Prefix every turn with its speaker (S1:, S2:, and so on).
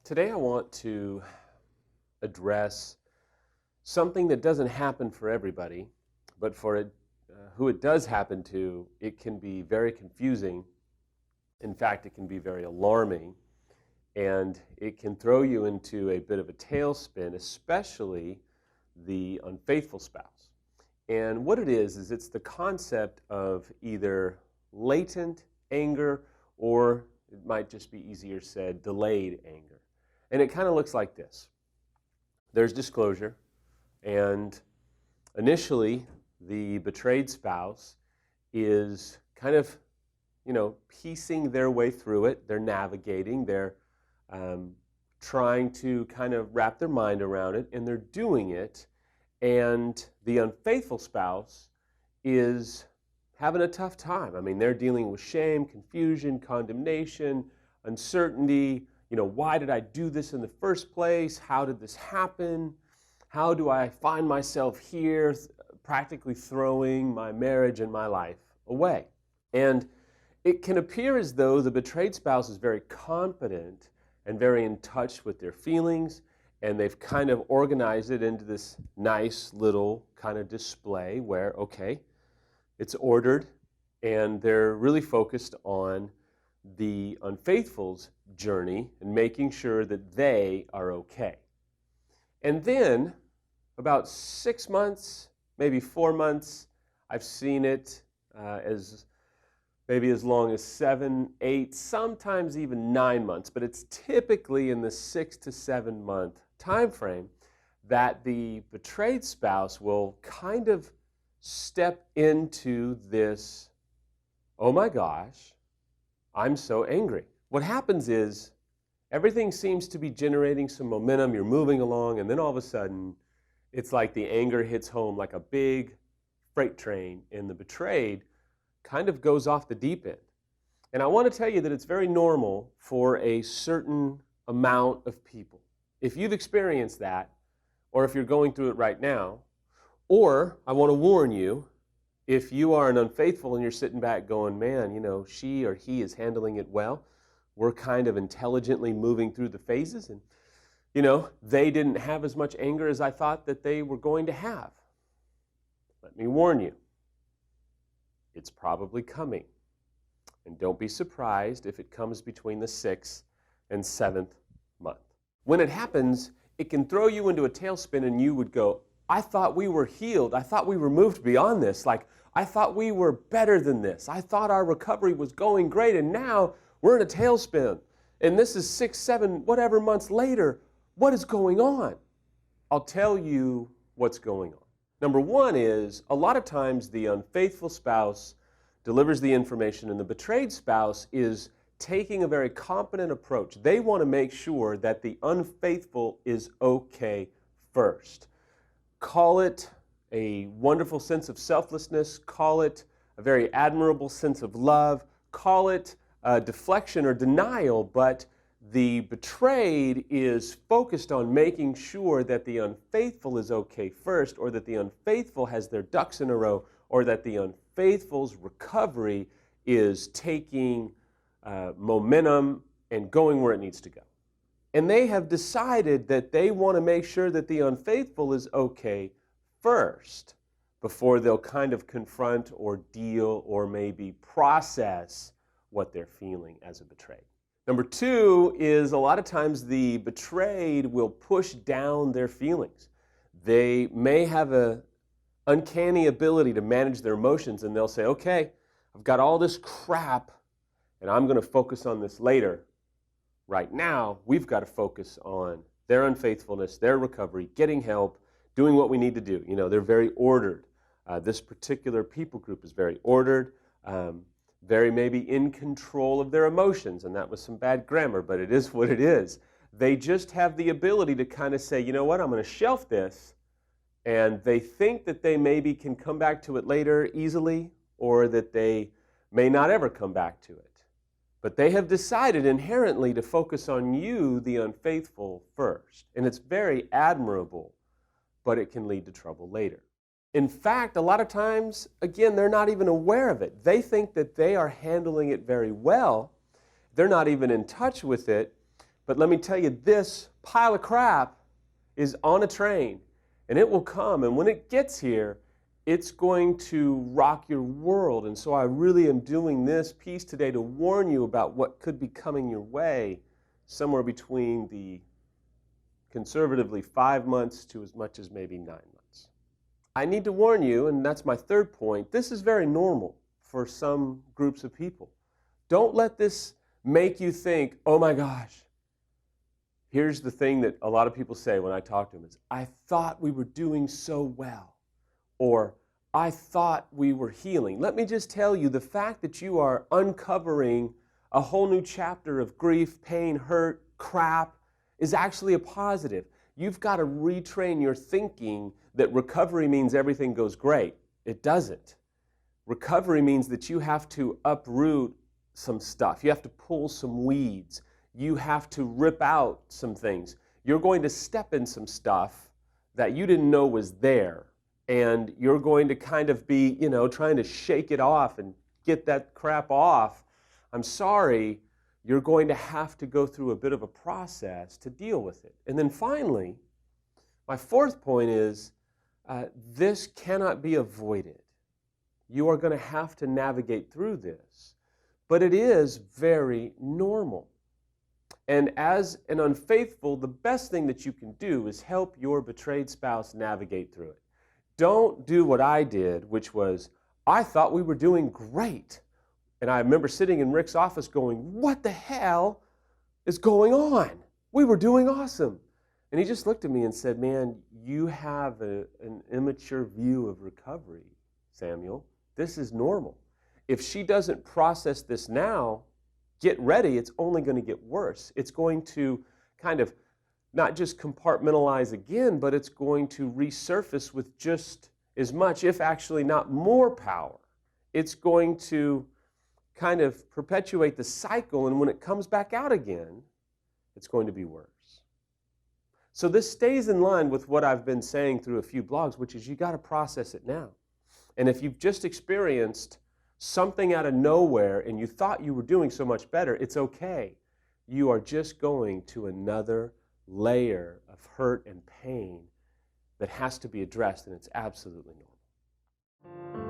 S1: Today I want to address something that doesn't happen for everybody, but for who it does happen to, it can be very confusing. In fact, it can be very alarming, and it can throw you into a bit of a tailspin, especially the unfaithful spouse. And what it is it's the concept of either latent anger, or it might just be easier said, delayed anger. And it kind of looks like this. There's disclosure, and initially the betrayed spouse is kind of, piecing their way through it. They're navigating, they're trying to kind of wrap their mind around it, and they're doing it. And the unfaithful spouse is having a tough time. I mean, they're dealing with shame, confusion, condemnation, uncertainty. Why did I do this in the first place? How did this happen? How do I find myself here, practically throwing my marriage and my life away? And it can appear as though the betrayed spouse is very confident and very in touch with their feelings, and they've kind of organized it into this nice little kind of display where, okay, it's ordered, and they're really focused on the unfaithful's journey and making sure that they are okay. And then, about 6 months, maybe 4 months, I've seen it as maybe as long as 7, 8, sometimes even 9 months, but it's typically in the 6 to 7 month time frame that the betrayed spouse will kind of step into this, oh my gosh, I'm so angry. What happens is everything seems to be generating some momentum, you're moving along, and then all of a sudden it's like the anger hits home like a big freight train, and the betrayed kind of goes off the deep end. And I want to tell you that it's very normal for a certain amount of people. If you've experienced that, or if you're going through it right now, or I want to warn you, if you are an unfaithful and you're sitting back going, man, she or he is handling it well, we're kind of intelligently moving through the phases, and, they didn't have as much anger as I thought that they were going to have. Let me warn you, it's probably coming. And don't be surprised if it comes between the 6th and 7th month. When it happens, it can throw you into a tailspin, and you would go, I thought we were healed. I thought we were moved beyond this. I thought we were better than this. I thought our recovery was going great, and now we're in a tailspin. And this is 6, 7, whatever months later. What is going on? I'll tell you what's going on. Number one is, a lot of times the unfaithful spouse delivers the information, and the betrayed spouse is taking a very competent approach. They want to make sure that the unfaithful is okay first. Call it a wonderful sense of selflessness, call it a very admirable sense of love, call it deflection or denial, but the betrayed is focused on making sure that the unfaithful is okay first, or that the unfaithful has their ducks in a row, or that the unfaithful's recovery is taking momentum and going where it needs to go. And they have decided that they want to make sure that the unfaithful is okay first before they'll kind of confront or deal or maybe process what they're feeling as a betrayed. Number two is, a lot of times the betrayed will push down their feelings. They may have an uncanny ability to manage their emotions, and they'll say, okay, I've got all this crap, and I'm going to focus on this later. Right now, we've got to focus on their unfaithfulness, their recovery, getting help, doing what we need to do. They're very ordered. This particular people group is very ordered, very maybe in control of their emotions, and that was some bad grammar, but it is what it is. They just have the ability to kind of say, you know what, I'm going to shelf this, and they think that they maybe can come back to it later easily, or that they may not ever come back to it. But they have decided inherently to focus on you, the unfaithful, first. And it's very admirable, but it can lead to trouble later. In fact, a lot of times, again, they're not even aware of it. They think that they are handling it very well. They're not even in touch with it. But let me tell you, this pile of crap is on a train, and it will come. And when it gets here, it's going to rock your world. And so I really am doing this piece today to warn you about what could be coming your way somewhere between the conservatively 5 months to as much as maybe 9 months. I need to warn you, and that's my third point, this is very normal for some groups of people. Don't let this make you think, oh my gosh. Here's the thing that a lot of people say when I talk to them is, I thought we were doing so well. Or, I thought we were healing. Let me just tell you, the fact that you are uncovering a whole new chapter of grief, pain, hurt, crap, is actually a positive. You've got to retrain your thinking that recovery means everything goes great. It doesn't. Recovery means that you have to uproot some stuff. You have to pull some weeds. You have to rip out some things. You're going to step in some stuff that you didn't know was there. And you're going to kind of be, trying to shake it off and get that crap off. I'm sorry, you're going to have to go through a bit of a process to deal with it. And then finally, my fourth point is, this cannot be avoided. You are going to have to navigate through this. But it is very normal. And as an unfaithful, the best thing that you can do is help your betrayed spouse navigate through it. Don't do what I did, which was, I thought we were doing great. And I remember sitting in Rick's office going, what the hell is going on? We were doing awesome. And he just looked at me and said, man, you have an immature view of recovery, Samuel. This is normal. If she doesn't process this now, get ready, it's only going to get worse. It's going to kind of not just compartmentalize again, but it's going to resurface with just as much, if actually not more power. It's going to kind of perpetuate the cycle, and when it comes back out again, it's going to be worse. So this stays in line with what I've been saying through a few blogs, which is you got to process it now. And if you've just experienced something out of nowhere and you thought you were doing so much better, it's okay. You are just going to another layer of hurt and pain that has to be addressed, and it's absolutely normal.